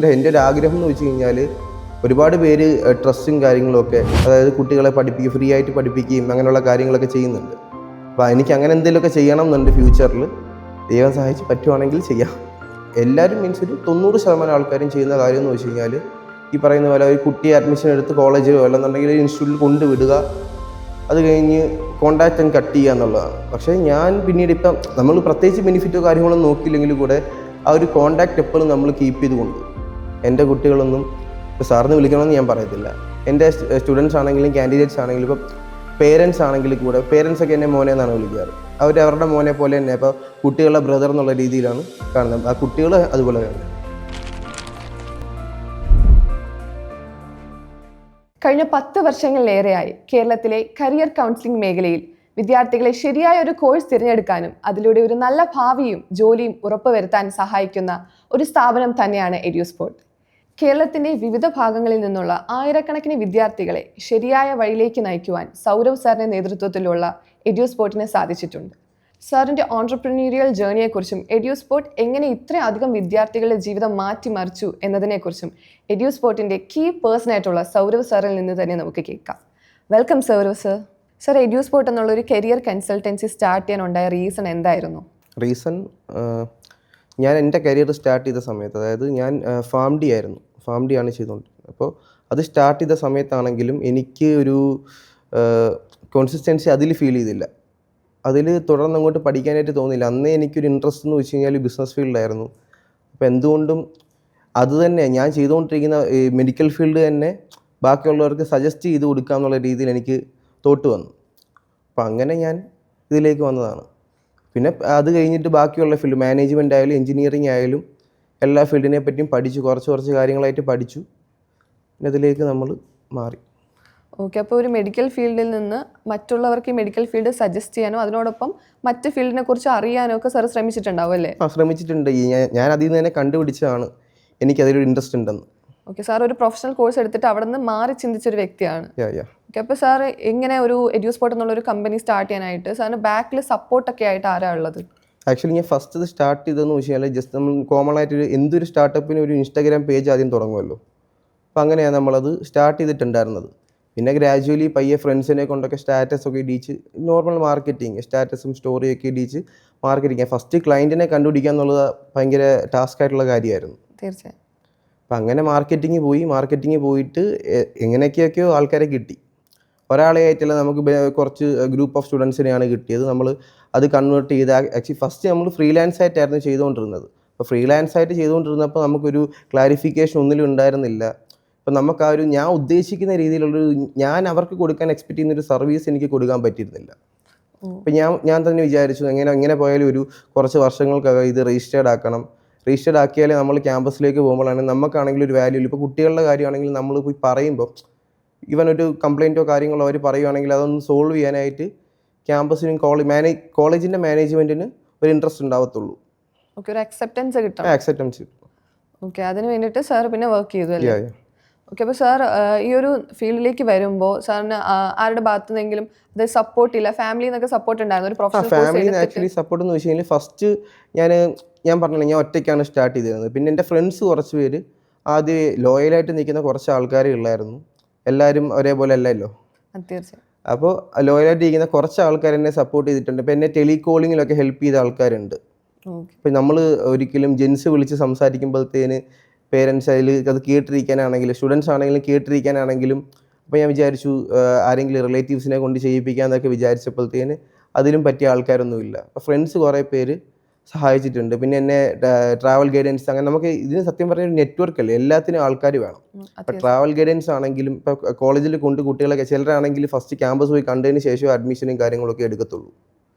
എൻ്റെ ഒരു ആഗ്രഹം എന്ന് വെച്ച് കഴിഞ്ഞാൽ ഒരുപാട് പേര് ട്രസ്റ്റും കാര്യങ്ങളൊക്കെ, അതായത് കുട്ടികളെ പഠിപ്പിക്കും, ഫ്രീ ആയിട്ട് പഠിപ്പിക്കുകയും അങ്ങനെയുള്ള കാര്യങ്ങളൊക്കെ ചെയ്യുന്നുണ്ട്. അപ്പോൾ എനിക്ക് അങ്ങനെ എന്തെങ്കിലുമൊക്കെ ചെയ്യണം എന്നുണ്ട് ഫ്യൂച്ചറിൽ. ദൈവം സഹായിച്ച് പറ്റുവാണെങ്കിൽ ചെയ്യാം. എല്ലാവരും മീൻസ് ഒരു 90% ആൾക്കാരും ചെയ്യുന്ന കാര്യം എന്ന് വെച്ച് കഴിഞ്ഞാൽ ഈ പറയുന്ന പോലെ ഒരു കുട്ടിയെ അഡ്മിഷൻ എടുത്ത് കോളേജിലോ അല്ലെന്നുണ്ടെങ്കിൽ ഇൻസ്റ്റിറ്റ്യൂട്ടിൽ കൊണ്ടുവിടുക, അത് കഴിഞ്ഞ് കോൺടാക്റ്റ് അങ്ങ് കട്ട് ചെയ്യുക എന്നുള്ളതാണ്. പക്ഷേ ഞാൻ പിന്നീട് ഇപ്പം നമ്മൾ പ്രത്യേകിച്ച് ബെനിഫിറ്റോ കാര്യങ്ങളൊന്നും നോക്കിയില്ലെങ്കിൽ കൂടെ ആ ഒരു കോൺടാക്റ്റ് എപ്പോഴും നമ്മൾ കീപ്പ് ചെയ്തുകൊണ്ട്, എൻ്റെ കുട്ടികളൊന്നും ഇപ്പോൾ സാറിന് വിളിക്കണമെന്ന് ഞാൻ പറയത്തില്ല. എൻ്റെ സ്റ്റുഡൻസ് ആണെങ്കിലും കാൻഡിഡേറ്റ്സ് ആണെങ്കിലും ഇപ്പോൾ പേരൻസ് ആണെങ്കിൽ കൂടെ, പേരൻസൊക്കെ എന്നെ മോനെ എന്നാണ് വിളിക്കാറ്. അവരുടെ മോനെ പോലെ തന്നെ ഇപ്പോൾ കുട്ടികളുടെ ബ്രദർ എന്നുള്ള രീതിയിലാണ് കാണുന്നത്. ആ കുട്ടികൾ അതുപോലെ തന്നെ. കഴിഞ്ഞ 10 വർഷങ്ങളിലേറെയായി കേരളത്തിലെ കരിയർ കൗൺസിലിംഗ് മേഖലയിൽ വിദ്യാർത്ഥികളെ ശരിയായ ഒരു കോഴ്സ് തിരഞ്ഞെടുക്കാനും അതിലൂടെ ഒരു നല്ല ഭാവിയും ജോലിയും ഉറപ്പുവരുത്താൻ സഹായിക്കുന്ന ഒരു സ്ഥാപനം തന്നെയാണ് എഡ്യൂസ്പോർട്ട്. കേരളത്തിന്റെ വിവിധ ഭാഗങ്ങളിൽ നിന്നുള്ള ആയിരക്കണക്കിന് വിദ്യാർത്ഥികളെ ശരിയായ വഴിയിലേക്ക് നയിക്കുവാൻ സൗരവ് സാറിന്റെ നേതൃത്വത്തിലുള്ള എഡ്യൂസ്പോർട്ടിന് സാധിച്ചിട്ടുണ്ട്. സാറിന്റെ ഓൺട്രപ്രന്യൂരിയൽ ജേർണിയെക്കുറിച്ചും എഡ്യൂസ്പോർട്ട് എങ്ങനെ ഇത്രയധികം വിദ്യാർത്ഥികളുടെ ജീവിതം മാറ്റിമറിച്ചു എന്നതിനെക്കുറിച്ചും എഡ്യൂസ്പോർട്ടിന്റെ കീ പേഴ്സൺ ആയിട്ടുള്ള സൗരവ് സാറിൽ നിന്ന് തന്നെ നമുക്ക് കേൾക്കാം. Welcome Saurav sir. Sir, Eduport എന്നുള്ളൊരു കരിയർ കൺസൾട്ടൻസി സ്റ്റാർട്ട് ചെയ്യാനുണ്ടായ റീസൺ എന്തായിരുന്നു? ഞാൻ എൻ്റെ കരിയർ സ്റ്റാർട്ട് ചെയ്ത സമയത്ത്, അതായത് ഞാൻ ഫാം ഡി ആണ് ചെയ്തുകൊണ്ടിരുന്നത്. അപ്പോൾ അത് സ്റ്റാർട്ട് ചെയ്ത സമയത്താണെങ്കിലും എനിക്ക് ഒരു കോൺസിസ്റ്റൻസി അതിൽ ഫീൽ ചെയ്തില്ല. അതിൽ തുടർന്ന് അങ്ങോട്ട് പഠിക്കാനായിട്ട് തോന്നിയില്ല. അന്നേ എനിക്കൊരു ഇൻട്രസ്റ്റ് എന്ന് വെച്ച് കഴിഞ്ഞാൽ ബിസിനസ് ഫീൽഡിലായിരുന്നു. അപ്പോൾ എന്തുകൊണ്ടും അത് തന്നെ ഞാൻ ചെയ്തുകൊണ്ടിരിക്കുന്ന ഈ മെഡിക്കൽ ഫീൽഡ് തന്നെ ബാക്കിയുള്ളവർക്ക് സജസ്റ്റ് ചെയ്ത് കൊടുക്കുക എന്നുള്ള രീതിയിൽ എനിക്ക് തോട്ട് വന്നു. അപ്പോൾ അങ്ങനെ ഞാൻ ഇതിലേക്ക് വന്നതാണ്. പിന്നെ അത് കഴിഞ്ഞിട്ട് ബാക്കിയുള്ള ഫീൽഡ്, മാനേജ്മെൻ്റ് ആയാലും എൻജിനീയറിംഗ് ആയാലും എല്ലാ ഫീൽഡിനെ പറ്റിയും പഠിച്ചു, കുറച്ച് കാര്യങ്ങളായിട്ട് പഠിച്ചു. പിന്നെ ഇതിലേക്ക് നമ്മൾ മാറി. ഓക്കെ, അപ്പോൾ ഒരു മെഡിക്കൽ ഫീൽഡിൽ നിന്ന് മറ്റുള്ളവർക്ക് ഈ മെഡിക്കൽ ഫീൽഡ് സജസ്റ്റ് ചെയ്യാനോ അതിനോടൊപ്പം മറ്റ് ഫീൽഡിനെ കുറിച്ച് അറിയാനോ ഒക്കെ സാർ ശ്രമിച്ചിട്ടുണ്ടാവും അല്ലേ? ശ്രമിച്ചിട്ടുണ്ട്. ഞാൻ അതിൽ നിന്ന് തന്നെ കണ്ടുപിടിച്ചതാണ് എനിക്കതിലൊരു ഇൻട്രസ്റ്റ് ഉണ്ടെന്ന്. ഓക്കെ, സാർ ഒരു പ്രൊഫഷണൽ കോഴ്സ് എടുത്തിട്ട് അവിടെ നിന്ന് മാറി ചിന്തിച്ചൊരു വ്യക്തിയാണ്. ഓക്കെ, അപ്പോൾ സാർ എങ്ങനെ ഒരു എഡ്യൂസ്പോർട്ട് എന്നുള്ളൊരു കമ്പനി സ്റ്റാർട്ട് ചെയ്യാനായിട്ട് സാറിന് ബാക്കിൽ സപ്പോർട്ടൊക്കെ ആയിട്ട് ആരാ ഉള്ളത്? ആക്ച്വലി ഞാൻ ഫസ്റ്റ് ഇത് സ്റ്റാർട്ട് ചെയ്തതെന്ന് വെച്ച് കഴിഞ്ഞാൽ ജസ്റ്റ് നമ്മൾ കോമൺ ആയിട്ട് എന്തൊരു സ്റ്റാർട്ടപ്പിന് ഒരു ഇൻസ്റ്റാഗ്രാം പേജ് ആദ്യം തുടങ്ങുമല്ലോ. അപ്പോൾ അങ്ങനെയാണ് നമ്മളത് സ്റ്റാർട്ട് ചെയ്തിട്ടുണ്ടായിരുന്നത്. പിന്നെ ഗ്രാജുവലി പയ്യെ ഫ്രണ്ട്സിനെ കൊണ്ടൊക്കെ സ്റ്റാറ്റസൊക്കെ ഇടിച്ച് നോർമൽ മാർക്കറ്റിംഗ്, സ്റ്റാറ്റസും സ്റ്റോറിയൊക്കെ ഇടിച്ച് മാർക്കറ്റിംഗ്. ഫസ്റ്റ് ക്ലയൻറ്റിനെ കണ്ടുപിടിക്കുക എന്നുള്ളത് ഭയങ്കര ടാസ്ക് ആയിട്ടുള്ള കാര്യമായിരുന്നു. തീർച്ചയായും. അപ്പം അങ്ങനെ മാർക്കറ്റിംഗ് പോയിട്ട് എങ്ങനെയൊക്കെയൊക്കെയോ ആൾക്കാരെ കിട്ടി. ഒരാളെ ആയിട്ടല്ല, നമുക്ക് കുറച്ച് ഗ്രൂപ്പ് ഓഫ് സ്റ്റുഡൻസിനെയാണ് കിട്ടിയത്. നമ്മൾ അത് കൺവേർട്ട് ചെയ്ത് ആക്ച്വലി ഫസ്റ്റ് നമ്മൾ ഫ്രീലാൻസ് ആയിട്ടായിരുന്നു ചെയ്തുകൊണ്ടിരുന്നത്. അപ്പോൾ ഫ്രീലാൻസ് ആയിട്ട് ചെയ്തുകൊണ്ടിരുന്നപ്പോൾ നമുക്കൊരു ക്ലാരിഫിക്കേഷൻ ഒന്നിലും ഉണ്ടായിരുന്നില്ല. അപ്പോൾ നമുക്ക് ആ ഒരു ഞാൻ ഉദ്ദേശിക്കുന്ന രീതിയിലുള്ളൊരു, ഞാൻ അവർക്ക് കൊടുക്കാൻ എക്സ്പെക്റ്റ് ചെയ്യുന്നൊരു സർവീസ് എനിക്ക് കൊടുക്കാൻ പറ്റിയിരുന്നില്ല. അപ്പോൾ ഞാൻ തന്നെ വിചാരിച്ചു എങ്ങനെ പോയാലും ഒരു കുറച്ച് വർഷങ്ങൾക്കകം ഇത് രജിസ്റ്റേർഡ് ആക്കിയാലേ നമ്മൾ ക്യാമ്പസിലേക്ക് പോകുമ്പോഴാണ് നമുക്കാണെങ്കിൽ ഒരു വാല്യൂ. ഇപ്പോൾ കുട്ടികളുടെ കാര്യമാണെങ്കിൽ നമ്മൾ പോയി പറയുമ്പോൾ ഇവൻ ഒരു കംപ്ലയിൻറ്റോ കാര്യങ്ങളോ അവർ പറയുകയാണെങ്കിൽ അതൊന്ന് സോൾവ് ചെയ്യാനായിട്ട് ക്യാമ്പസിനും കോളേജിൻ്റെ മാനേജ്മെൻറ്റിന് ഒരു ഇൻട്രസ്റ്റ് ഉണ്ടാവത്തുള്ളൂ. ഓക്കെ, ഒരു അക്സെപ്റ്റൻസ് കിട്ടും. ഓക്കെ, അതിന് വേണ്ടിയിട്ട് സാർ പിന്നെ വർക്ക് ചെയ്തു അല്ലേ? ഓക്കെ, അപ്പോൾ സാർ ഈ ഒരു ഫീൽഡിലേക്ക് വരുമ്പോൾ സാറിന് ആരുടെ ഭാഗത്തു നിന്നെങ്കിലും അത് സപ്പോർട്ടില്ല, ഫാമിലിയിൽ നിന്നൊക്കെ സപ്പോർട്ട് ഉണ്ടായിരുന്നു? ഒരു പ്രൊഫഷണൽ ഫാമിലിയിൽ നിന്ന് ആക്ച്വലി സപ്പോർട്ട് എന്ന് വെച്ച് കഴിഞ്ഞാൽ ഫസ്റ്റ് ഞാൻ പറഞ്ഞില്ല, ഞാൻ ഒറ്റയ്ക്കാണ് സ്റ്റാർട്ട് ചെയ്തിരുന്നത്. പിന്നെ എൻ്റെ ഫ്രണ്ട്സ് കുറച്ച് പേര് ആദ്യം ലോയലായിട്ട് നിൽക്കുന്ന കുറച്ച് ആൾക്കാർ ഉള്ളായിരുന്നു. എല്ലാവരും ഒരേപോലെ അല്ലല്ലോ. തീർച്ചയായും. അപ്പോൾ ലോയലായിട്ട് ഇരിക്കുന്ന കുറച്ച് ആൾക്കാർ എന്നെ സപ്പോർട്ട് ചെയ്തിട്ടുണ്ട്. ഇപ്പോൾ എന്നെ ടെലികോളിങ്ങിലൊക്കെ ഹെൽപ്പ് ചെയ്ത ആൾക്കാരുണ്ട്. ഇപ്പം നമ്മൾ ഒരിക്കലും ജെൻസ് വിളിച്ച് സംസാരിക്കുമ്പോഴത്തേന് പേരൻസ് അത് കേട്ടിരിക്കാനാണെങ്കിലും സ്റ്റുഡൻസ് ആണെങ്കിലും കേട്ടിരിക്കാനാണെങ്കിലും, അപ്പോൾ ഞാൻ വിചാരിച്ചു ആരെങ്കിലും റിലേറ്റീവ്സിനെ കൊണ്ട് ചെയ്യിപ്പിക്കാമെന്നൊക്കെ വിചാരിച്ചപ്പോഴത്തേന് അതിലും പറ്റിയ ആൾക്കാരൊന്നുമില്ല. അപ്പോൾ ഫ്രണ്ട്സ് കുറേ പേര് സഹായിച്ചിട്ടുണ്ട്. പിന്നെ എന്നെ ട്രാവൽ ഗൈഡൻസ്, അങ്ങനെ നമുക്ക് ഇതിന് സത്യം പറഞ്ഞ ഒരു നെറ്റ്വർക്ക് അല്ലേ, എല്ലാത്തിനും ആൾക്കാർ വേണം. ഇപ്പോൾ ട്രാവൽ ഗൈഡൻസ് ആണെങ്കിലും ഇപ്പോൾ കോളേജിൽ കുട്ടികളൊക്കെ ചിലരാണെങ്കിൽ ഫസ്റ്റ് ക്യാമ്പസ് പോയി കണ്ടതിന് ശേഷം അഡ്മിഷനും കാര്യങ്ങളൊക്കെ എടുക്കത്തുള്ളൂ,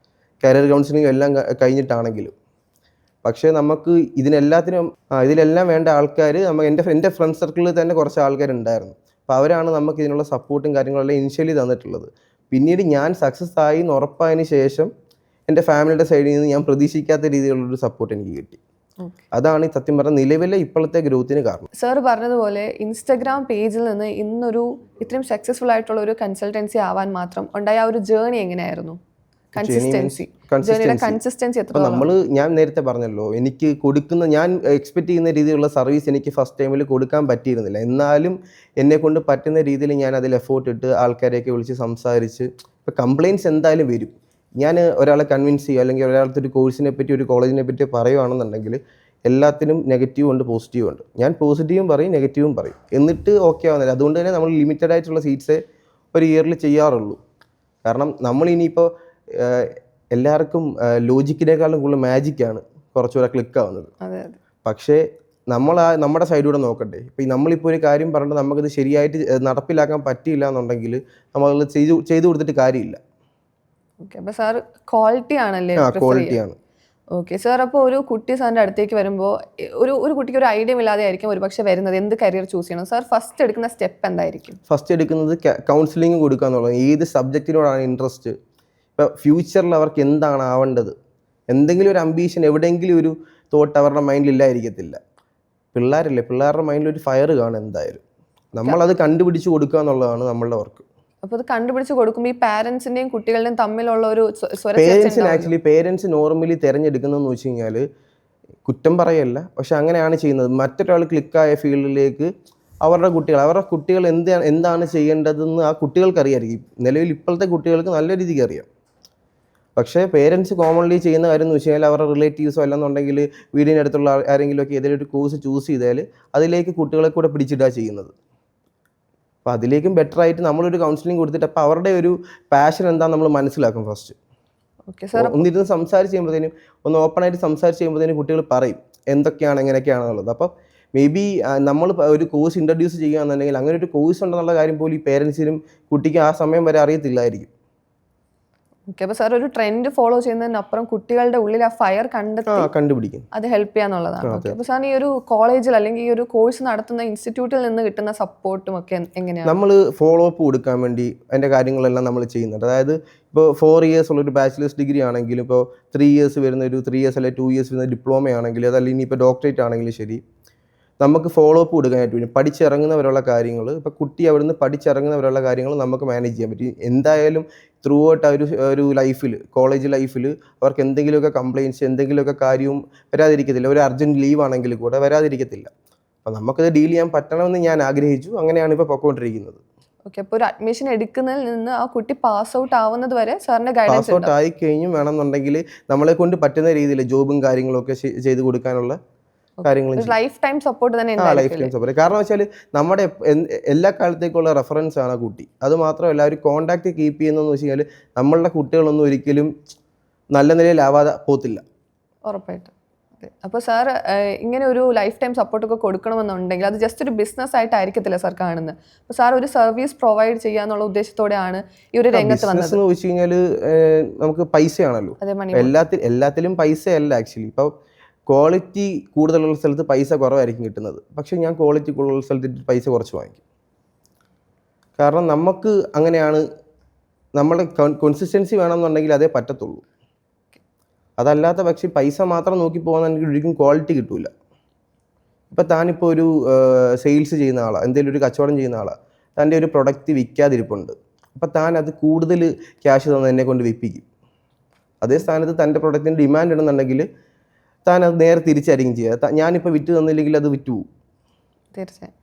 കരിയർ കൗൺസിലിംഗ് എല്ലാം കഴിഞ്ഞിട്ടാണെങ്കിലും. പക്ഷേ നമുക്ക് ഇതിലെല്ലാം വേണ്ട ആൾക്കാർ എൻ്റെ ഫ്രണ്ട് സർക്കിളിൽ തന്നെ കുറച്ച് ആൾക്കാരുണ്ടായിരുന്നു. അപ്പോൾ അവരാണ് നമുക്ക് ഇതിനുള്ള സപ്പോർട്ടും കാര്യങ്ങളെല്ലാം ഇനിഷ്യലി തന്നിട്ടുള്ളത്. പിന്നീട് ഞാൻ സക്സസ് ആയി എന്ന് ഉറപ്പായതിന് ശേഷം എൻ്റെ ഫാമിലിയുടെ സൈഡിൽ നിന്ന് ഞാൻ പ്രതീക്ഷിക്കാത്ത രീതിയിലുള്ളൊരു സപ്പോർട്ട് എനിക്ക് കിട്ടി. അതാണ് ഈ സത്യം പറഞ്ഞ നിലവിലെ ഇപ്പോഴത്തെ ഗ്രോത്തിന് കാരണം. സാർ പറഞ്ഞതുപോലെ ഇൻസ്റ്റഗ്രാം പേജിൽ നിന്ന് ഇന്നൊരു ഇത്രയും സക്സസ്ഫുൾ ആയിട്ടുള്ള ഒരു കൺസൾട്ടൻസി ആവാൻ മാത്രം ഉണ്ടായ ഒരു ജേർണി എങ്ങനെയായിരുന്നു? കൺസിസ്റ്റൻസി അപ്പോൾ ഞാൻ നേരത്തെ പറഞ്ഞല്ലോ, എനിക്ക് ഞാൻ എക്സ്പെക്ട് ചെയ്യുന്ന രീതിയിലുള്ള സർവീസ് എനിക്ക് ഫസ്റ്റ് ടൈമിൽ കൊടുക്കാൻ പറ്റിയിരുന്നില്ല. എന്നാലും എന്നെ കൊണ്ട് പറ്റുന്ന രീതിയിൽ ഞാൻ അതിൽ എഫോർട്ട് ഇട്ട് ആൾക്കാരെയൊക്കെ വിളിച്ച് സംസാരിച്ച്, ഇപ്പോൾ കംപ്ലയിൻറ്റ്സ് എന്തായാലും വരും. ഞാൻ ഒരാളെ കൺവിൻസ് ചെയ്യുക അല്ലെങ്കിൽ ഒരാളത്തെ ഒരു കോഴ്സിനെ പറ്റി ഒരു കോളേജിനെ പറ്റി പറയുകയാണെന്നുണ്ടെങ്കിൽ എല്ലാത്തിനും നെഗറ്റീവ് ഉണ്ട്, പോസിറ്റീവ് ഉണ്ട്. ഞാൻ പോസിറ്റീവും പറയും, നെഗറ്റീവും പറയും, എന്നിട്ട് ഓക്കെ ആവുന്നില്ല. അതുകൊണ്ട് തന്നെ നമ്മൾ ലിമിറ്റഡ് ആയിട്ടുള്ള സീറ്റ്സേ ഒരു ഇയറിൽ ചെയ്യാറുള്ളൂ. കാരണം നമ്മളിനിയിപ്പോൾ എല്ലാവർക്കും ലോജിക്കിനേക്കാളും കൂടുതൽ മാജിക്കാണ് കുറച്ചുകൂടെ ക്ലിക്കാവുന്നത്. പക്ഷേ നമ്മുടെ സൈഡിലൂടെ നോക്കണ്ടേ. ഇപ്പോൾ നമ്മളിപ്പോൾ ഒരു കാര്യം പറഞ്ഞിട്ട് നമുക്കത് ശരിയായിട്ട് നടപ്പിലാക്കാൻ പറ്റിയില്ല എന്നുണ്ടെങ്കിൽ നമ്മളത് ചെയ്തു കൊടുത്തിട്ട് കാര്യമില്ല. അപ്പോൾ സാർ ക്വാളിറ്റി ആണല്ലേ? ക്വാളിറ്റിയാണ്. ഓക്കെ സാർ, അപ്പോൾ ഒരു കുട്ടി സാറിൻ്റെ അടുത്തേക്ക് വരുമ്പോൾ ഒരു കുട്ടിക്ക് ഒരു ഐഡിയ ഇല്ലാതെ ആയിരിക്കും ഒരു പക്ഷേ വരുന്നത്, എന്ത് കരിയർ ചൂസ് ചെയ്യണം സാർ? ഫസ്റ്റ് എടുക്കുന്ന സ്റ്റെപ്പ് എന്തായിരിക്കും? ഫസ്റ്റ് എടുക്കുന്നത് കൗൺസിലിംഗ് കൊടുക്കുക എന്നുള്ളത്. ഏത് സബ്ജക്റ്റിനോടാണ് ഇൻട്രസ്റ്റ്, ഇപ്പോൾ ഫ്യൂച്ചറിൽ അവർക്ക് എന്താണ് ആവേണ്ടത്, എന്തെങ്കിലും ഒരു അംബീഷൻ, എവിടെയെങ്കിലും ഒരു തോട്ട് അവരുടെ മൈൻഡിൽ ഇല്ലായിരിക്കത്തില്ല. പിള്ളേരല്ലേ, പിള്ളേരുടെ മൈൻഡിൽ ഒരു ഫയർ കാണും എന്തായാലും. നമ്മളത് കണ്ടുപിടിച്ച് കൊടുക്കുക എന്നുള്ളതാണ് നമ്മളുടെ വർക്ക്. അപ്പോൾ അത് കണ്ടുപിടിച്ച് കൊടുക്കുമ്പോൾ ഈ പാരൻസിൻ്റെയും കുട്ടികളുടെയും തമ്മിലുള്ള ഒരു പേരൻസ് നോർമലി തിരഞ്ഞെടുക്കുന്നതെന്ന് വെച്ച് കഴിഞ്ഞാൽ കുറ്റം പറയല്ല, പക്ഷെ അങ്ങനെയാണ് ചെയ്യുന്നത്. മറ്റൊരാൾ ക്ലിക്കായ ഫീൽഡിലേക്ക് അവരുടെ കുട്ടികൾ എന്താണ് ചെയ്യേണ്ടതെന്ന് ആ കുട്ടികൾക്ക് അറിയാമായിരിക്കും. നിലവിൽ ഇപ്പോഴത്തെ കുട്ടികൾക്ക് നല്ല രീതിക്ക് അറിയാം. പക്ഷേ പേരൻസ് കോമൺലി ചെയ്യുന്ന കാര്യം എന്ന് വെച്ച് കഴിഞ്ഞാൽ അവരുടെ റിലേറ്റീവ്സോ അല്ലെന്നുണ്ടെങ്കിൽ വീടിനടുത്തുള്ള ആരെങ്കിലുമൊക്കെ ഏതെങ്കിലും ഒരു കോഴ്സ് ചൂസ് ചെയ്താൽ അതിലേക്ക് കുട്ടികളെ കൂടെ പിടിച്ചിടുക ചെയ്യുന്നത്. അപ്പോൾ അതിലേക്കും ബെറ്റർ ആയിട്ട് നമ്മളൊരു കൗൺസിലിംഗ് കൊടുത്തിട്ട് അപ്പോൾ അവരുടെ ഒരു പാഷൻ എന്താണെന്ന് നമ്മൾ മനസ്സിലാക്കും ഫസ്റ്റ്. ഒന്നിരുന്ന് സംസാരിച്ച് ചെയ്യുമ്പോഴത്തേനും, ഒന്ന് ഓപ്പണായിട്ട് സംസാരിച്ച് ചെയ്യുമ്പോഴത്തേനും കുട്ടികൾ പറയും എന്തൊക്കെയാണ് എങ്ങനെയൊക്കെയാണെന്നുള്ളത്. അപ്പോൾ മേ ബി നമ്മൾ ഒരു കോഴ്സ് ഇൻട്രൊഡ്യൂസ് ചെയ്യുകയാണെന്നുണ്ടെങ്കിൽ അങ്ങനെ ഒരു കോഴ്സ് ഉണ്ടെന്നുള്ള കാര്യം പോലും ഈ പേരൻസിനും കുട്ടിക്ക് ആ സമയം വരെ അറിയത്തില്ലായിരിക്കും. ഓക്കെ, അപ്പോൾ സാർ ഒരു ട്രെൻഡ് ഫോളോ ചെയ്യുന്നതിനപ്പുറം കുട്ടികളുടെ ഉള്ളിൽ ആ ഫയർ കണ്ടുപിടിക്കും, അത് ഹെൽപ്പ് ചെയ്യാന്നുള്ളതാണ്. അപ്പോൾ സാർ ഈ ഒരു കോളേജിൽ അല്ലെങ്കിൽ ഈ ഒരു കോഴ്സ് നടത്തുന്ന ഇൻസ്റ്റിറ്റ്യൂട്ടിൽ നിന്ന് കിട്ടുന്ന സപ്പോർട്ടും ഒക്കെ എങ്ങനെയാണ്? നമ്മൾ ഫോളോ അപ്പ് കൊടുക്കാൻ വേണ്ടി അതിൻ്റെ കാര്യങ്ങളെല്ലാം നമ്മൾ ചെയ്യുന്നുണ്ട്. അതായത് ഇപ്പോൾ 4 years ഉള്ളൊരു ബാച്ചിലേഴ്സ് ഡിഗ്രി ആണെങ്കിലും, ഇപ്പോൾ 3 years വരുന്ന ഒരു 3 years അല്ലെങ്കിൽ 2 years വരുന്ന ഡിപ്ലോമ ആണെങ്കിലും, അതല്ലെങ്കിൽ ഇനിയിപ്പോൾ ഡോക്ടറേറ്റ് ആണെങ്കിലും ശരി, നമുക്ക് ഫോളോ അപ്പ് കൊടുക്കാനായിട്ട് പറ്റും. പഠിച്ചിറങ്ങുന്നവരുള്ള കാര്യങ്ങൾ, ഇപ്പോൾ കുട്ടി അവിടുന്ന് പഠിച്ചിറങ്ങുന്നവരുള്ള കാര്യങ്ങൾ നമുക്ക് മാനേജ് ചെയ്യാൻ പറ്റും. എന്തായാലും ത്രൂ ഔട്ട് ഒരു ലൈഫിൽ, കോളേജ് ലൈഫിൽ അവർക്ക് എന്തെങ്കിലുമൊക്കെ കംപ്ലയിൻറ്റ്സ്, എന്തെങ്കിലുമൊക്കെ കാര്യവും വരാതിരിക്കത്തില്ല. ഒരു അർജൻറ്റ് ലീവ് ആണെങ്കിൽ കൂടെ വരാതിരിക്കത്തില്ല. അപ്പോൾ നമുക്കത് ഡീൽ ചെയ്യാൻ പറ്റണമെന്ന് ഞാൻ ആഗ്രഹിച്ചു. അങ്ങനെയാണ് ഇപ്പോൾ പൊയ്ക്കൊണ്ടിരിക്കുന്നത്. ഓക്കെ, അപ്പോൾ ഒരു അഡ്മിഷൻ എടുക്കുന്നതിൽ നിന്ന് ആ കുട്ടി പാസ് ഔട്ട് ആവുന്നത് വരെ സാറിൻ്റെ ഗൈഡൻസ് പാസ് ഔട്ട് ആയി കഴിഞ്ഞും വേണമെന്നുണ്ടെങ്കിൽ നമ്മളെ കൊണ്ട് പറ്റുന്ന രീതിയിൽ ജോബും കാര്യങ്ങളൊക്കെ ചെയ്ത് കൊടുക്കാനുള്ള ലൈഫ് ടൈം സപ്പോർട്ട് തന്നെ. Life time support. കാരണം വെച്ചാൽ നമ്മുടെ എല്ലാ കാലത്തേക്കുള്ള റെഫറൻസ് ആണ് കുട്ടി. അത് മാത്രമല്ല ഒരു കോണ്ടാക്ട് കീപ്പ് ചെയ്യുന്നതെന്ന് വെച്ച് കഴിഞ്ഞാൽ നമ്മളുടെ കുട്ടികളൊന്നും ഒരിക്കലും നല്ല നിലയിലാവാതെ പോത്തില്ല. ഉറപ്പായിട്ടും. അപ്പോൾ സാർ ഇങ്ങനെ ഒരു ലൈഫ് ടൈം സപ്പോർട്ടൊക്കെ കൊടുക്കണമെന്നുണ്ടെങ്കിൽ അത് ജസ്റ്റ് ഒരു ബിസിനസ് ആയിട്ടായിരിക്കത്തില്ല സാർ കാണുന്നത്. അപ്പോൾ സാർ ഒരു സർവീസ് പ്രൊവൈഡ് ചെയ്യാന്നുള്ള ഉദ്ദേശത്തോടെയാണ് ഈ ഒരു രംഗത്ത് വന്നത്. എന്ന് വെച്ച് കഴിഞ്ഞാൽ നമുക്ക് പൈസയാണല്ലോ, എല്ലാത്തിലും പൈസയല്ല ആക്ച്വലി. ഇപ്പോൾ ക്വാളിറ്റി കൂടുതലുള്ള സ്ഥലത്ത് പൈസ കുറവായിരിക്കും കിട്ടുന്നത്. പക്ഷേ ഞാൻ ക്വാളിറ്റി കൂടുതലുള്ള സ്ഥലത്ത് പൈസ കുറച്ച് വാങ്ങിക്കും. കാരണം നമുക്ക് അങ്ങനെയാണ്, നമ്മളെ കൺസിസ്റ്റൻസി വേണമെന്നുണ്ടെങ്കിൽ അതേ പറ്റത്തുള്ളൂ. അതല്ലാത്ത പക്ഷേ പൈസ മാത്രം നോക്കി പോകുന്ന ഒരിക്കലും ക്വാളിറ്റി കിട്ടില്ല. ഇപ്പോൾ താനിപ്പോൾ ഒരു സെയിൽസ് ചെയ്യുന്ന ആളാണ്, എന്തെങ്കിലും ഒരു കച്ചവടം ചെയ്യുന്ന ആളാണ്, തൻ്റെ ഒരു പ്രൊഡക്റ്റ് വിൽക്കാതിരിപ്പുണ്ട്. അപ്പോൾ താൻ അത് കൂടുതൽ ക്യാഷ് തന്നെ എന്നെ കൊണ്ട് വിൽപ്പിക്കും. അതേ സ്ഥാനത്ത് തൻ്റെ പ്രൊഡക്റ്റിന് ഡിമാൻഡ് ഉണ്ടെന്നുണ്ടെങ്കിൽ താൻ അത് നേരെ തിരിച്ചായിരിക്കും ചെയ്യുക. ഞാനിപ്പോൾ വിറ്റ് തന്നില്ലെങ്കിൽ അത് വിറ്റ് പോകും. തീർച്ചയായും.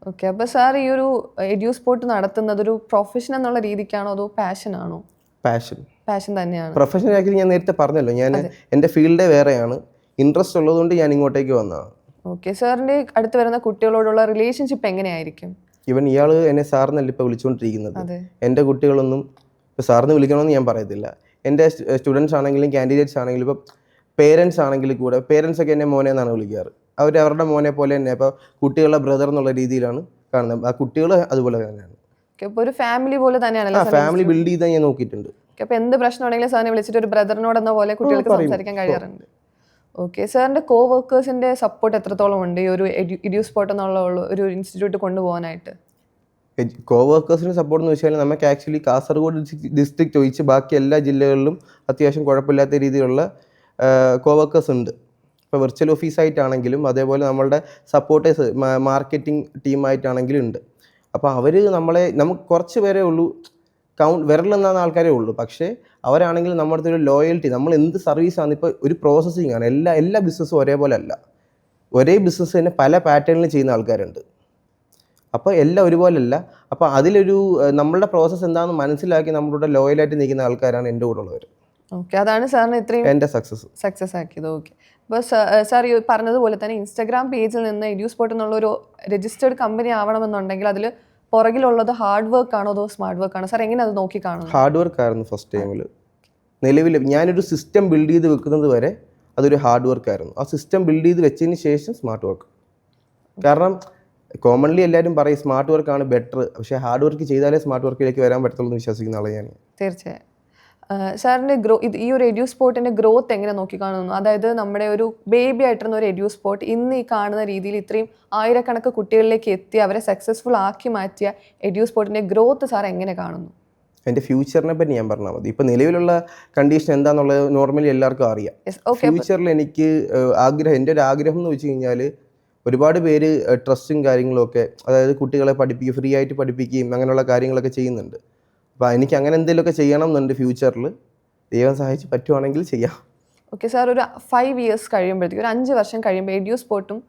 ഓക്കെ, അപ്പോൾ സാർ ഈ ഒരു എഡ്യൂസ്പോർട്ട് നടത്തുന്നത് ഒരു പ്രൊഫഷൻ എന്നുള്ള രീതിക്കാണോ അതോ പാഷനാണോ? പാഷൻ തന്നെയാണ്. പ്രൊഫഷൻ ആക്ച്വലി ഞാൻ നേരത്തെ പറഞ്ഞല്ലോ, ഞാൻ എൻ്റെ ഫീൽഡേ വേറെയാണ്. ഇൻട്രസ്റ്റ് ഉള്ളതുകൊണ്ട് ഞാൻ ഇങ്ങോട്ടേക്ക് വന്നതാണ്. ഓക്കെ, സാറിൻ്റെ അടുത്ത് വരുന്ന കുട്ടികളോടുള്ള റിലേഷൻഷിപ്പ് എങ്ങനെയായിരിക്കും? ഇവൻ ഇയാൾ എന്നെ സാറിനല്ല ഇപ്പോൾ വിളിച്ചുകൊണ്ടിരിക്കുന്നത്. എൻ്റെ കുട്ടികളൊന്നും ഇപ്പോൾ സാറിന് വിളിക്കണമെന്ന് ഞാൻ പറയത്തില്ല. എൻ്റെ സ്റ്റുഡൻസ് ആണെങ്കിലും കാൻഡിഡേറ്റ്സ് ആണെങ്കിലും ഇപ്പോൾ പേരൻസ് ആണെങ്കിൽ കൂടെ, പേരൻസ് ഒക്കെ എന്നെ മോനെ എന്നാണ് വിളിക്കാറ്. അവരുടെ മോനെ പോലെ തന്നെ. അപ്പോൾ കുട്ടികളുടെ ബ്രദർ എന്നുള്ള രീതിയിലാണ് കാണുന്നത്. ആ കുട്ടികൾ അതുപോലെ തന്നെയാണ്. ഒരു ഫാമിലി പോലെ തന്നെയാണല്ലോ. ഫാമിലി ബിൽഡ് ചെയ്താൽ ഞാൻ നോക്കിയിട്ടുണ്ട്. അപ്പോൾ എന്ത് പ്രശ്നം ഉണ്ടെങ്കിലും സാറിനെ വിളിച്ചിട്ട് ഒരു ബ്രദറിനോട് എന്ന പോലെ കുട്ടികൾക്ക് സംസാരിക്കാൻ കഴിയാറുണ്ട്. ഓക്കെ, സാറിൻ്റെ കോ വർക്കേഴ്സിൻ്റെ സപ്പോർട്ട് എത്രത്തോളം ഉണ്ട് ഈ ഒരു എഡ്യൂസ്പോർട്ട് എന്നുള്ള ഒരു ഇൻസ്റ്റിറ്റ്യൂട്ട് കൊണ്ടുപോകാനായിട്ട്? കോ വർക്കേഴ്സിൻ്റെ സപ്പോർട്ട് എന്ന് വെച്ചാൽ നമുക്ക് ആക്ച്വലി കാസർഗോഡ് ഡിസ്ട്രിക്റ്റ് ഒഴിച്ച് ബാക്കി എല്ലാ ജില്ലകളിലും അത്യാവശ്യം കുഴപ്പമില്ലാത്ത രീതിയിലുള്ള കോ വർക്കേഴ്സ് ഉണ്ട്. ഇപ്പോൾ വിർച്വൽ ഓഫീസായിട്ടാണെങ്കിലും അതേപോലെ നമ്മളുടെ സപ്പോർട്ടേഴ്സ് മാർക്കറ്റിംഗ് ടീമായിട്ടാണെങ്കിലും ഉണ്ട്. അപ്പോൾ അവർ നമുക്ക് കുറച്ച് പേരേ ഉള്ളൂ വിരലെന്നാണ് ആൾക്കാരേ ഉള്ളൂ. പക്ഷേ അവരാണെങ്കിൽ നമ്മുടെ അടുത്തൊരു ലോയൽറ്റി, നമ്മൾ എന്ത് സർവീസാണ് ഇപ്പോൾ ഒരു പ്രോസസ്സിങ് ആണ്. എല്ലാ ബിസിനസ്സും ഒരേപോലെ അല്ല. ഒരേ ബിസിനസ് തന്നെ പല പാറ്റേണിൽ ചെയ്യുന്ന ആൾക്കാരുണ്ട്. അപ്പോൾ എല്ലാം ഒരുപോലെയല്ല. അപ്പോൾ അതിലൊരു നമ്മളുടെ പ്രോസസ്സ് എന്താണെന്ന് മനസ്സിലാക്കി നമ്മളുടെ ലോയലായിട്ട് നിൽക്കുന്ന ആൾക്കാരാണ് എൻ്റെ കൂടെ ഉള്ളവർ. ഓക്കെ, അതാണ് സാറിന് ഇത്രയും എൻ്റെ സക്സസ് ആക്കിയത്. ഓക്കെ, അപ്പോൾ സാർ ഈ പറഞ്ഞതുപോലെ തന്നെ ഇൻസ്റ്റാഗ്രാം പേജിൽ നിന്ന് എഡ്യൂസ്പോർട്ട് എന്നുള്ള ഒരു രജിസ്റ്റേർഡ് കമ്പനി ആവണമെന്നുണ്ടെങ്കിൽ അതിൽ പുറകിലുള്ളത് ഹാർഡ് വർക്ക് ആണോ അതോ സ്മാർട്ട് വർക്ക് ആണോ? സാർ എങ്ങനെ അത് നോക്കി കാണുന്നു? ഹാർഡ് വർക്ക് ആയിരുന്നു ഫസ്റ്റ് ടൈമിൽ. നിലവിൽ ഞാനൊരു സിസ്റ്റം ബിൽഡ് ചെയ്ത് വെക്കുന്നത് വരെ അതൊരു ഹാർഡ് വർക്ക് ആയിരുന്നു. ആ സിസ്റ്റം ബിൽഡ് ചെയ്ത് വെച്ചതിന് ശേഷം സ്മാർട്ട് വർക്ക്. കാരണം കോമൺലി എല്ലാവരും പറയും സ്മാർട്ട് വർക്കാണ് ബെറ്റർ, പക്ഷേ ഹാർഡ് വർക്ക് ചെയ്താലേ സ്മാർട്ട് വർക്കിലേക്ക് വരാൻ പറ്റത്തുള്ളൂ എന്ന് വിശ്വസിക്കുന്ന ആളാണ് ഞാൻ. തീർച്ചയായും. സാറിൻ്റെ ഈ ഒരു എഡ്യൂസ്പോർട്ടിൻ്റെ ഗ്രോത്ത് എങ്ങനെ നോക്കിക്കാണുന്നു? അതായത് നമ്മുടെ ഒരു ബേബി ആയിട്ടിരുന്ന ഒരു എഡ്യൂസ്പോർട്ട് ഇന്ന് ഈ കാണുന്ന രീതിയിൽ ഇത്രയും ആയിരക്കണക്ക് കുട്ടികളിലേക്ക് എത്തി അവരെ സക്സസ്ഫുൾ ആക്കി മാറ്റിയ എഡ്യൂസ്പോർട്ടിൻ്റെ ഗ്രോത്ത് സാർ എങ്ങനെ കാണുന്നു? എൻ്റെ ഫ്യൂച്ചറിനെ പറ്റി ഞാൻ പറഞ്ഞാൽ മതി. ഇപ്പോൾ നിലവിലുള്ള കണ്ടീഷൻ എന്താണെന്നുള്ളത് നോർമലി എല്ലാവർക്കും അറിയാം. ഫ്യൂച്ചറിൽ എനിക്ക് എൻ്റെ ഒരു ആഗ്രഹം എന്ന് വെച്ച് കഴിഞ്ഞാൽ ഒരുപാട് പേര് ട്രസ്റ്റും കാര്യങ്ങളൊക്കെ, അതായത് കുട്ടികളെ ഫ്രീ ആയിട്ട് പഠിപ്പിക്കുകയും അങ്ങനെയുള്ള കാര്യങ്ങളൊക്കെ ചെയ്യുന്നുണ്ട്. അപ്പോൾ എനിക്ക് അങ്ങനെ എന്തെങ്കിലുമൊക്കെ ചെയ്യണം എന്നുണ്ട് ഫ്യൂച്ചറിൽ. ദൈവം സഹായിച്ച് പറ്റുവാണെങ്കിൽ ചെയ്യാം. ഓക്കെ സാർ, ഒരു 5 years കഴിയുമ്പോഴത്തേക്കും, ഒരു 5 വർഷം കഴിയുമ്പോൾ എഡ്യൂസ്പോർട്ടും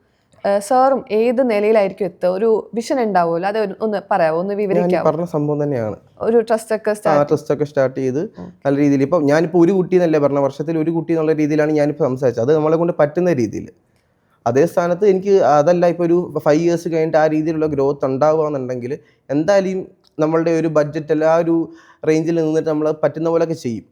സാറും ഏത് നിലയിലായിരിക്കും എത്തുക? ഒരു വിഷൻ ഉണ്ടാവുമല്ലോ, അത് ഒന്ന് പറയാമോ, ഒന്ന് വിവരിക്കാമോ? പറഞ്ഞ സംഭവം തന്നെയാണ്. ഒരു ട്രസ്റ്റൊക്കെ സ്റ്റാർട്ട് ചെയ്ത് നല്ല രീതിയിൽ ഇപ്പം ഞാനിപ്പോൾ ഒരു കുട്ടി എന്നല്ലേ പറഞ്ഞ, വർഷത്തിൽ ഒരു കുട്ടി എന്നുള്ള രീതിയിലാണ് ഞാനിപ്പോൾ സംസാരിച്ചത്. അത് നമ്മളെ കൊണ്ട് പറ്റുന്ന രീതിയിൽ. അതേ സ്ഥാനത്ത് എനിക്ക് അതല്ല, ഇപ്പോൾ ഒരു 5 years കഴിഞ്ഞിട്ട് ആ രീതിയിലുള്ള ഗ്രോത്ത് ഉണ്ടാവുകയെന്നുണ്ടെങ്കിൽ എന്തായാലും നമ്മളുടെ ഒരു ബഡ്ജറ്റ് അല്ല ആ ഒരു റേഞ്ചിൽ നിന്നിട്ട് നമ്മൾ പറ്റുന്ന പോലെയൊക്കെ ചെയ്യും.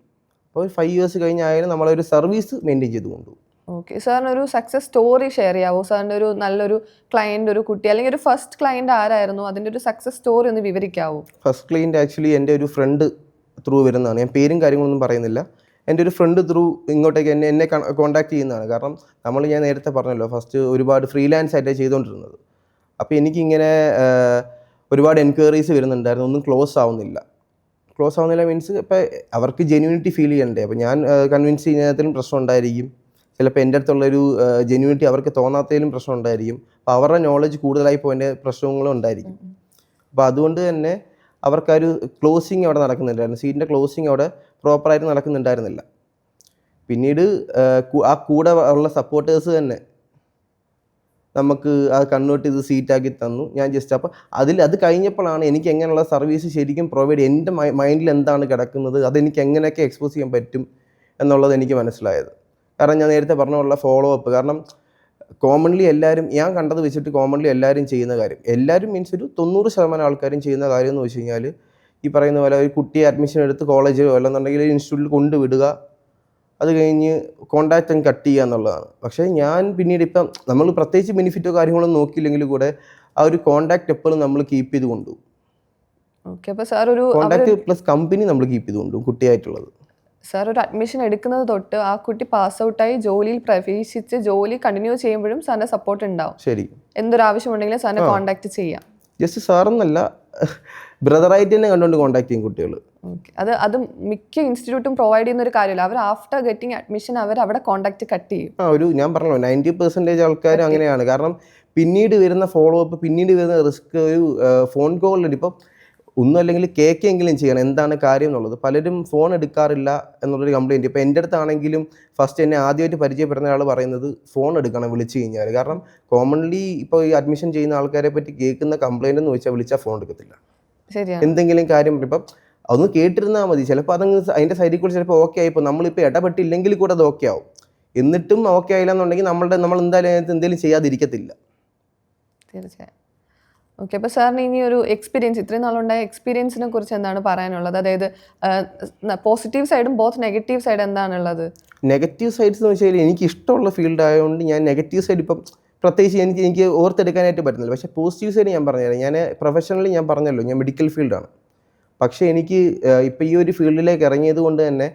അപ്പോൾ 5 years കഴിഞ്ഞായാലും നമ്മളൊരു സർവീസ് മെയിൻറ്റെയിൻ ചെയ്ത് കൊണ്ടുപോകും. ഓക്കെ, സാറിന് ഒരു സക്സസ് സ്റ്റോറി ഷെയർ ചെയ്യാവോ? സാറിൻ്റെ ഒരു നല്ലൊരു ക്ലയൻറ്റ്, ഒരു കുട്ടി അല്ലെങ്കിൽ ഒരു ഫസ്റ്റ് ക്ലയൻറ്റ് ആരായിരുന്നു, അതിൻ്റെ ഒരു സക്സസ് സ്റ്റോറി ഒന്ന് വിവരിക്കാവോ? ഫസ്റ്റ് ക്ലയൻറ്റ് ആക്ച്വലി എൻ്റെ ഒരു ഫ്രണ്ട് ത്രൂ വരുന്നതാണ്. ഞാൻ പേരും കാര്യങ്ങളൊന്നും പറയുന്നില്ല. എൻ്റെ ഒരു ഫ്രണ്ട് ത്രൂ ഇങ്ങോട്ടേക്ക് എന്നെ കോൺടാക്ട് ചെയ്യുന്നതാണ്. കാരണം ഞാൻ നേരത്തെ പറഞ്ഞല്ലോ, ഫസ്റ്റ് ഒരുപാട് ഫ്രീലാൻസ് ആയിട്ടാണ് ചെയ്തുകൊണ്ടിരുന്നത്. അപ്പോൾ എനിക്കിങ്ങനെ ഒരുപാട് എൻക്വയറീസ് വരുന്നുണ്ടായിരുന്നു. ഒന്നും ക്ലോസ് ആവുന്നില്ല മീൻസ് ഇപ്പോൾ അവർക്ക് ജെന്യൂനിറ്റി ഫീൽ ചെയ്യണ്ടേ. അപ്പോൾ ഞാൻ കൺവിൻസ് ചെയ്യുന്നതിലും പ്രശ്നം ഉണ്ടായിരിക്കും. ചിലപ്പോൾ എൻ്റെ അടുത്തുള്ളൊരു ജെന്യൂനിറ്റി അവർക്ക് തോന്നാത്തതിലും പ്രശ്നം ഉണ്ടായിരിക്കും. അപ്പോൾ അവരുടെ നോളജ് കൂടുതലായി പോയതിൻ്റെ പ്രശ്നങ്ങളും ഉണ്ടായിരിക്കും. അപ്പോൾ അതുകൊണ്ട് തന്നെ അവർക്കൊരു ക്ലോസിങ് അവിടെ നടക്കുന്നുണ്ടായിരുന്നു. സീറ്റിൻ്റെ ക്ലോസിങ് അവിടെ പ്രോപ്പറായിട്ട് നടക്കുന്നുണ്ടായിരുന്നില്ല. പിന്നീട് ആ കൂടെ ഉള്ള സപ്പോർട്ടേഴ്സ് തന്നെ നമുക്ക് അത് കൺവേർട്ട് ചെയ്ത് സീറ്റാക്കി തന്നു. ഞാൻ ജസ്റ്റ് അപ്പോൾ അത് കഴിഞ്ഞപ്പോഴാണ് എനിക്ക് എങ്ങനെയുള്ള സർവീസ് ശരിക്കും പ്രൊവൈഡ് ചെയ്യും, എൻ്റെ മൈൻഡിൽ എന്താണ് കിടക്കുന്നത്, അതെനിക്ക് എങ്ങനെയൊക്കെ എക്സ്പോസ് ചെയ്യാൻ പറ്റും എന്നുള്ളത് എനിക്ക് മനസ്സിലായത്. കാരണം ഞാൻ നേരത്തെ പറഞ്ഞുള്ള ഫോളോ അപ്പ്. കാരണം കോമൺലി എല്ലാവരും, ഞാൻ കണ്ടത് വെച്ചിട്ട് കോമൺലി എല്ലാവരും ചെയ്യുന്ന കാര്യം, എല്ലാവരും മീൻസ് ഒരു 90% ആൾക്കാരും ചെയ്യുന്ന കാര്യം എന്ന് വെച്ച് കഴിഞ്ഞാൽ ഈ പറയുന്ന പോലെ ഒരു കുട്ടിയെ അഡ്മിഷൻ എടുത്ത് കോളേജിലോ അല്ലെന്നുണ്ടെങ്കിൽ ഇൻസ്റ്റിറ്റ്യൂട്ടിൽ കൊണ്ടുവിടുക, അത് കഴിഞ്ഞ് കോൺടാക്റ്റ് അങ്ങ് കട്ട് ചെയ്യുക എന്നുള്ളതാണ്. പക്ഷേ ഞാൻ പിന്നീട് ഇപ്പം നമ്മൾ പ്രത്യേകിച്ച് ബെനിഫിറ്റോ കാര്യങ്ങളൊന്നും നോക്കിയില്ലെങ്കിൽ കൂടെ ആ ഒരു കോൺടാക്റ്റ് എപ്പോഴും നമ്മൾ കീപ്പ് ചെയ്ത് കൊണ്ടുപോകും. കോൺടാക്ട് പ്ലസ് കമ്പനി നമ്മൾ കീപ്പ് ചെയ്ത് കൊണ്ടുപോകും കുട്ടിയായിട്ടുള്ളത്. സാർ ഒരു അഡ്മിഷൻ എടുക്കുന്നത് തൊട്ട് ആ കുട്ടി പാസ് ഔട്ടായി ജോലിയിൽ പ്രവേശിച്ച് ജോലി കണ്ടിന്യൂ ചെയ്യുമ്പോഴും സാറിൻ്റെ സപ്പോർട്ട് ഉണ്ടാവും. ശരി, എന്തൊരാവശ്യമുണ്ടെങ്കിലും സാറിനെ കോൺടാക്ട് ചെയ്യാം. ജസ്റ്റ് സാറെന്നല്ല, ബ്രദറായിട്ട് തന്നെ കണ്ടുകൊണ്ട് കോൺടാക്ട് ചെയ്യും കുട്ടികൾ. അത് മിക്ക ഇൻസ്റ്റിറ്റ്യൂട്ടും പ്രൊവൈഡ് ചെയ്യുന്ന ഒരു കാര്യമല്ല. അവർ ആഫ്റ്റർ ഗെറ്റിംഗ് അഡ്മിഷൻ അവർ അവിടെ കോൺടാക്ട് കട്ട് ചെയ്യും. ഞാൻ പറഞ്ഞല്ലോ 90% ആൾക്കാർ അങ്ങനെയാണ്. കാരണം പിന്നീട് വരുന്ന ഫോളോ അപ്പ്, പിന്നീട് വരുന്ന റിസ്ക്, ഒരു ഫോൺ കോളിൽ ഇപ്പം ഒന്നും അല്ലെങ്കിൽ കേൾക്കെങ്കിലും ചെയ്യണം എന്താണ് കാര്യം എന്നുള്ളത്. പലരും ഫോൺ എടുക്കാറില്ല എന്നുള്ളൊരു കംപ്ലയിൻറ്റ്. ഇപ്പോൾ എൻ്റെ അടുത്താണെങ്കിലും ഫസ്റ്റ് എന്നെ ആദ്യമായിട്ട് പരിചയപ്പെടുന്ന ആൾ പറയുന്നത് ഫോൺ എടുക്കണം വിളിച്ചു കഴിഞ്ഞാൽ. കാരണം കോമൺലി ഇപ്പോൾ ഈ അഡ്മിഷൻ ചെയ്യുന്ന ആൾക്കാരെ പറ്റി കേൾക്കുന്ന കംപ്ലയിൻ്റ് എന്ന് വെച്ചാൽ വിളിച്ചാൽ ഫോൺ എടുക്കത്തില്ല. എന്തെങ്കിലും കാര്യം ഇപ്പം അതൊന്ന് കേട്ടിരുന്നാൽ മതി. ചിലപ്പോൾ അതങ്ങ് അതിൻ്റെ സൈഡിൽ കൂടെ ചിലപ്പോൾ ഓക്കെ ആയിപ്പോൾ നമ്മളിപ്പോൾ ഇടപെട്ടില്ലെങ്കിൽ കൂടെ അത് ഓക്കെ ആവും. എന്നിട്ടും ഓക്കെ ആയില്ല എന്നുണ്ടെങ്കിൽ നമ്മൾ എന്തായാലും അതിനകത്ത് എന്തെങ്കിലും ചെയ്യാതിരിക്കത്തില്ല. തീർച്ചയായും. ഓക്കെ, അപ്പോൾ സാറിന് ഇനി ഒരു എക്സ്പീരിയൻസ്, ഇത്രയും നാളുണ്ടായ എക്സ്പീരിയൻസിനെ കുറിച്ച് എന്താണ് പറയാനുള്ളത്? അതായത് പോസിറ്റീവ് സൈഡും ബോത്ത് നെഗറ്റീവ് സൈഡ് എന്താണുള്ളത്? നെഗറ്റീവ് സൈഡ്സ് എന്ന് വെച്ചാൽ എനിക്ക് ഇഷ്ടമുള്ള ഫീൽഡ് ആയതുകൊണ്ട് ഞാൻ നെഗറ്റീവ് സൈഡ് ഇപ്പം പ്രത്യേകിച്ച് എനിക്ക് ഓർത്തെടുക്കാനായിട്ട് പറ്റുന്നില്ല. പക്ഷേ പോസിറ്റീവ് സൈഡ് ഞാൻ പറഞ്ഞുതരാം. ഞാൻ പ്രൊഫഷണലി ഞാൻ പറഞ്ഞല്ലോ, ഞാൻ മെഡിക്കൽ ഫീൽഡാണ്. പക്ഷേ എനിക്ക് ഇപ്പോൾ ഈ ഒരു ഫീൽഡിലേക്ക് ഇറങ്ങിയത് കൊണ്ട് തന്നെ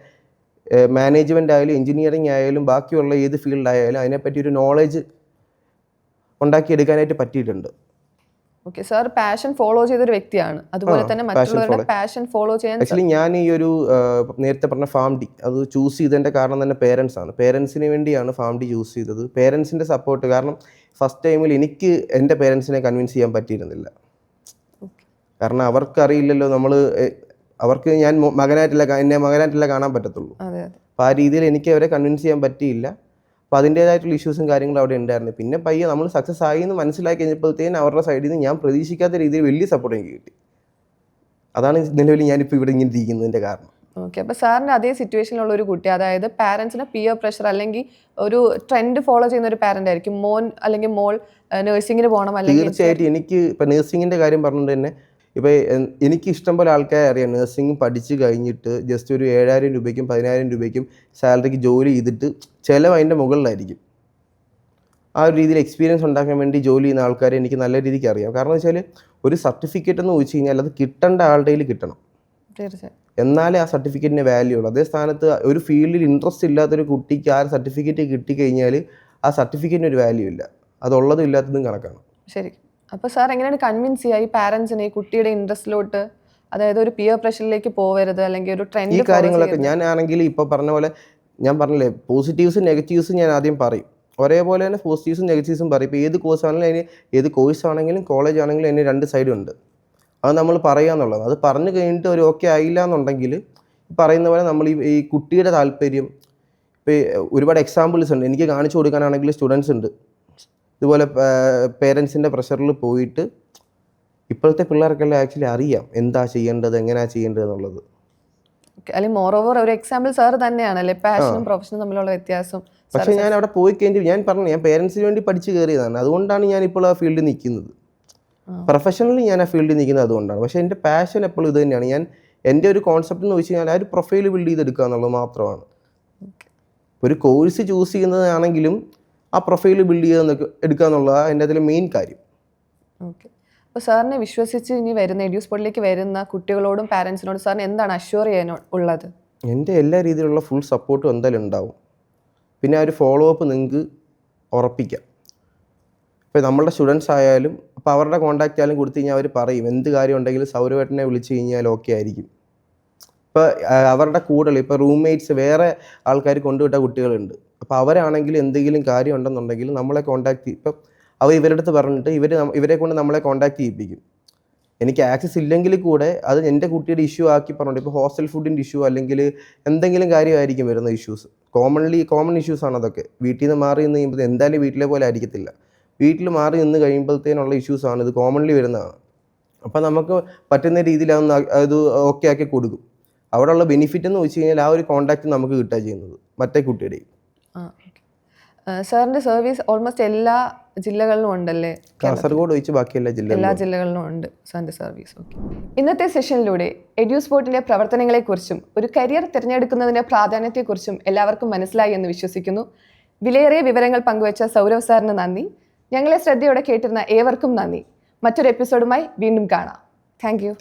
മാനേജ്മെൻ്റ് ആയാലും എഞ്ചിനീയറിംഗ് ആയാലും ബാക്കിയുള്ള ഏത് ഫീൽഡായാലും അതിനെപ്പറ്റി ഒരു നോളജ് ഉണ്ടാക്കിയെടുക്കാനായിട്ട് പറ്റിയിട്ടുണ്ട്. ഓക്കെ, സാർ പാഷൻ ഫോളോ ചെയ്തൊരു വ്യക്തിയാണ്. അതുപോലെ തന്നെ മറ്റുള്ളവരുടെ പാഷൻ ഫോളോ ചെയ്യാൻ ആക്ച്വലി ഞാൻ ഈ ഒരു നേരത്തെ പറഞ്ഞ ഫാം ഡി അത് ചൂസ് ചെയ്തതിൻ്റെ കാരണം തന്നെ പേരൻസ് ആണ്. പേരൻസിന് വേണ്ടിയാണ് ഫാം ഡി ചൂസ് ചെയ്തത്. പേരൻസിൻ്റെ സപ്പോർട്ട്. കാരണം ഫസ്റ്റ് ടൈമിൽ എനിക്ക് എൻ്റെ പേരൻസിനെ കൺവിൻസ് ചെയ്യാൻ പറ്റിയിരുന്നില്ല. കാരണം അവർക്കറിയില്ലല്ലോ നമ്മൾ അവർക്ക് ഞാൻ എന്നെ മകനായിട്ടല്ല കാണാൻ പറ്റത്തുള്ളൂ. അതെ അതെ. അപ്പോൾ ആ രീതിയിൽ എനിക്ക് അവരെ കൺവിൻസ് ചെയ്യാൻ പറ്റിയില്ല. അപ്പോൾ അതിൻ്റേതായിട്ടുള്ള ഇഷ്യൂസും കാര്യങ്ങളും അവിടെ ഉണ്ടായിരുന്നു. പിന്നെ പയ്യെ നമ്മൾ സക്സസ് ആയി എന്ന് മനസ്സിലാക്കി കഴിഞ്ഞപ്പോഴത്തേനും അവരുടെ സൈഡിൽ നിന്ന് ഞാൻ പ്രതീക്ഷിക്കാത്ത രീതിയിൽ വലിയ സപ്പോർട്ട് എനിക്ക് കിട്ടി. അതാണ് നിലവിൽ ഞാനിപ്പോൾ ഇവിടെ ഇങ്ങനെ ഇരിക്കുന്നതിൻ്റെ കാരണം. ഓക്കെ. അപ്പോൾ സാറിൻ്റെ അതേ സിറ്റുവേഷനിലുള്ള ഒരു കുട്ടി, അതായത് പാരൻസിന് പിയർ പ്രഷർ അല്ലെങ്കിൽ ഒരു ട്രെൻഡ് ഫോളോ ചെയ്യുന്ന ഒരു പാരൻ്റ് ആയിരിക്കും. മോൻ അല്ലെങ്കിൽ മോൾ നഴ്സിങ്ങിന് പോകണം, അല്ലെങ്കിൽ തീർച്ചയായിട്ടും എനിക്ക് ഇപ്പോൾ നഴ്സിങ്ങിൻ്റെ കാര്യം പറഞ്ഞിട്ട് തന്നെ ഇപ്പോൾ എനിക്ക് ഇഷ്ടം പോലെ ആൾക്കാരെ അറിയാം നഴ്സിംഗ് പഠിച്ച് കഴിഞ്ഞിട്ട് ജസ്റ്റ് ഒരു 7,000 രൂപയ്ക്കും 10,000 രൂപയ്ക്കും സാലറിക്ക് ജോലി ചെയ്തിട്ട് ചിലവ് അതിൻ്റെ മുകളിലായിരിക്കും. ആ ഒരു രീതിയിൽ എക്സ്പീരിയൻസ് ഉണ്ടാക്കാൻ വേണ്ടി ജോലി ചെയ്യുന്ന ആൾക്കാരെ എനിക്ക് നല്ല രീതിക്ക് അറിയാം. കാരണം എന്ന് വെച്ചാൽ ഒരു സർട്ടിഫിക്കറ്റ് എന്ന് ചോദിച്ചു കഴിഞ്ഞാൽ അത് കിട്ടേണ്ട ആളുടെ കയ്യിൽ കിട്ടണം. തീർച്ചയായും. എന്നാലേ ആ സർട്ടിഫിക്കറ്റിന് വാല്യൂ ഉള്ളൂ. അതേ സ്ഥാനത്ത് ഒരു ഫീൽഡിൽ ഇൻട്രസ്റ്റ് ഇല്ലാത്തൊരു കുട്ടിക്ക് ആ സർട്ടിഫിക്കറ്റ് കിട്ടിക്കഴിഞ്ഞാൽ ആ സർട്ടിഫിക്കറ്റിന് ഒരു വാല്യൂ ഇല്ല. അതുള്ളതും ഇല്ലാത്തതും കണക്കാണ്. ശരി. അപ്പോൾ സാർ എങ്ങനെയാണ് കൺവിൻസ് ചെയ്യുക ഈ പാരൻസിനെ ഈ കുട്ടിയുടെ ഇൻട്രസ്റ്റിലോട്ട്, അതായത് ഒരു പിയർ പ്രഷറിലേക്ക് പോകരുത് അല്ലെങ്കിൽ ഒരു ഈ ട്രെൻഡ് കാര്യങ്ങളൊക്കെ ഞാൻ ആണെങ്കിൽ ഇപ്പോൾ പറഞ്ഞ പോലെ ഞാൻ പറഞ്ഞില്ലേ പോസിറ്റീവ്സും നെഗറ്റീവ്സും ഞാൻ ആദ്യം പറയും. ഒരേപോലെ തന്നെ പോസിറ്റീവ്സും നെഗറ്റീവ്സും പറയും. ഇപ്പോൾ ഏത് കോഴ്സ് ആണെങ്കിലും അതിന് ഏത് കോഴ്സ് ആണെങ്കിലും കോളേജ് ആണെങ്കിലും അതിന് 2 സൈഡും ഉണ്ട്. അത് നമ്മൾ പറയുക എന്നുള്ളത്. അത് പറഞ്ഞു കഴിഞ്ഞിട്ട് ഒരു ഓക്കെ ആയില്ല എന്നുണ്ടെങ്കിൽ പറയുന്ന പോലെ നമ്മൾ ഈ കുട്ടിയുടെ താല്പര്യം ഇപ്പോൾ ഒരുപാട് എക്സാമ്പിൾസ് ഉണ്ട് എനിക്ക് കാണിച്ചു കൊടുക്കാനാണെങ്കിൽ സ്റ്റുഡൻസ് ഉണ്ട് ഇതുപോലെ പേരൻസിൻ്റെ പ്രഷറിൽ പോയിട്ട് ഇപ്പോഴത്തെ പിള്ളേർക്കെല്ലാം ആക്ച്വലി അറിയാം എന്താ ചെയ്യേണ്ടത് എങ്ങനെയാണ് ചെയ്യേണ്ടത് എന്നുള്ളത്. അല്ലെങ്കിൽ മോറോവർ ഒരു എക്സാമ്പിൾ സാർ തന്നെയാണല്ലേ പാഷനും പ്രൊഫഷനും തമ്മിലുള്ള വ്യത്യാസം. പക്ഷേ ഞാൻ അവിടെ പോയി കഴിഞ്ഞിട്ട് ഞാൻ പറഞ്ഞു ഞാൻ പേരൻസിന് വേണ്ടി പഠിച്ച് കയറിയതാണ്. അതുകൊണ്ടാണ് ഞാൻ ഇപ്പോൾ ആ ഫീൽഡിൽ നിൽക്കുന്നത്. പ്രൊഫഷണലി ഞാൻ ആ ഫീൽഡിൽ നിൽക്കുന്നത് അതുകൊണ്ടാണ്. പക്ഷേ എൻ്റെ പാഷൻ എപ്പോഴും ഇത് തന്നെയാണ്. എൻ്റെ ഒരു കോൺസെപ്റ്റ് എന്ന് വെച്ച് കഴിഞ്ഞാൽ ആ ഒരു പ്രൊഫൈൽ ബിൽഡ് ചെയ്തെടുക്കുക എന്നുള്ളത് മാത്രമാണ്. ഒരു കോഴ്സ് ചൂസ് ചെയ്യുന്നതാണെങ്കിലും ആ പ്രൊഫൈൽ ബിൽഡ് ചെയ്ത് എടുക്കുക എന്നുള്ളതാണ് എൻ്റെ അതിൽ മെയിൻ കാര്യം. ഓക്കെ. അപ്പോൾ സാറിനെ വിശ്വസിച്ച് ഇനി വരുന്ന എഡ്യൂസ്പോർട്ടിലേക്ക് വരുന്ന കുട്ടികളോടും പാരൻസിനോടും സാറിന് എന്താണ് അഷ്യൂർ ചെയ്യാൻ ഉള്ളത്? എൻ്റെ എല്ലാ രീതിയിലുള്ള ഫുൾ സപ്പോർട്ടും എന്തായാലും ഉണ്ടാവും. പിന്നെ ആ ഒരു ഫോളോ അപ്പ് നിങ്ങൾക്ക് ഉറപ്പിക്കാം. ഇപ്പോൾ നമ്മളുടെ സ്റ്റുഡൻസ് ആയാലും അപ്പോൾ അവരുടെ കോൺടാക്റ്റ് ആയാലും കൊടുത്തു കഴിഞ്ഞാൽ അവർ പറയും എന്ത് കാര്യം ഉണ്ടെങ്കിലും സൗരവേട്ടനെ വിളിച്ച് കഴിഞ്ഞാൽ ഓക്കെ ആയിരിക്കും. ഇപ്പോൾ അവരുടെ കൂടെ ഇപ്പോൾ റൂംമേറ്റ്സ് വേറെ ആൾക്കാർ കൊണ്ടുവിട്ട കുട്ടികളുണ്ട്. അപ്പോൾ അവരാണെങ്കിൽ എന്തെങ്കിലും കാര്യം ഉണ്ടെന്നുണ്ടെങ്കിൽ നമ്മളെ കോൺടാക്റ്റ് ഇപ്പം അവർ ഇവരുടെ അടുത്ത് പറഞ്ഞിട്ട് ഇവരെ കൊണ്ട് നമ്മളെ കോൺടാക്റ്റ് ചെയ്യിപ്പിക്കും. എനിക്ക് ആക്സസ് ഇല്ലെങ്കിൽ കൂടെ അത് എൻ്റെ കുട്ടിയുടെ ഇഷ്യൂ ആക്കി പറഞ്ഞിട്ട് ഇപ്പോൾ ഹോസ്റ്റൽ ഫുഡിൻ്റെ ഇഷ്യൂ അല്ലെങ്കിൽ എന്തെങ്കിലും കാര്യമായിരിക്കും വരുന്ന ഇഷ്യൂസ്. കോമൺ ഇഷ്യൂസാണ് അതൊക്കെ. വീട്ടിൽ നിന്ന് മാറി നിന്ന് കഴിയുമ്പോൾ എന്തായാലും വീട്ടിലെ പോലെ ആയിരിക്കത്തില്ല. വീട്ടിൽ മാറി നിന്ന് കഴിയുമ്പോഴത്തേനുള്ള ഇഷ്യൂസാണ് ഇത് കോമൺലി വരുന്നതാണ്. അപ്പോൾ നമുക്ക് പറ്റുന്ന രീതിയിൽ അത് ഓക്കെ ആക്കി കൊടുക്കും. അവിടെയുള്ള ബെനിഫിറ്റ് എന്ന് വെച്ച് കഴിഞ്ഞാൽ ആ ഒരു കോൺടാക്റ്റ് നമുക്ക് കിട്ടുക ചെയ്യുന്നത് മറ്റേ കുട്ടിയുടെയും. സാറിൻ്റെ സർവീസ് ഓൾമോസ്റ്റ് എല്ലാ ജില്ലകളിലും ഉണ്ടല്ലേ? കാസർഗോഡ് ഒഴിച്ച് ബാക്കി എല്ലാ ജില്ലകളിലും ഉണ്ട് സാറിൻ്റെ സർവീസ്. ഓക്കെ. ഇന്നത്തെ സെഷനിലൂടെ എഡ്യൂസ്പോർട്ടിൻ്റെ പ്രവർത്തനങ്ങളെക്കുറിച്ചും ഒരു കരിയർ തിരഞ്ഞെടുക്കുന്നതിൻ്റെ പ്രാധാന്യത്തെക്കുറിച്ചും എല്ലാവർക്കും മനസ്സിലായി എന്ന് വിശ്വസിക്കുന്നു. വിലയേറിയ വിവരങ്ങൾ പങ്കുവച്ച സൗരവ് സാറിന് നന്ദി. ഞങ്ങളെ ശ്രദ്ധയോടെ കേട്ടിരുന്ന ഏവർക്കും നന്ദി. മറ്റൊരു എപ്പിസോഡുമായി വീണ്ടും കാണാം. Thank you.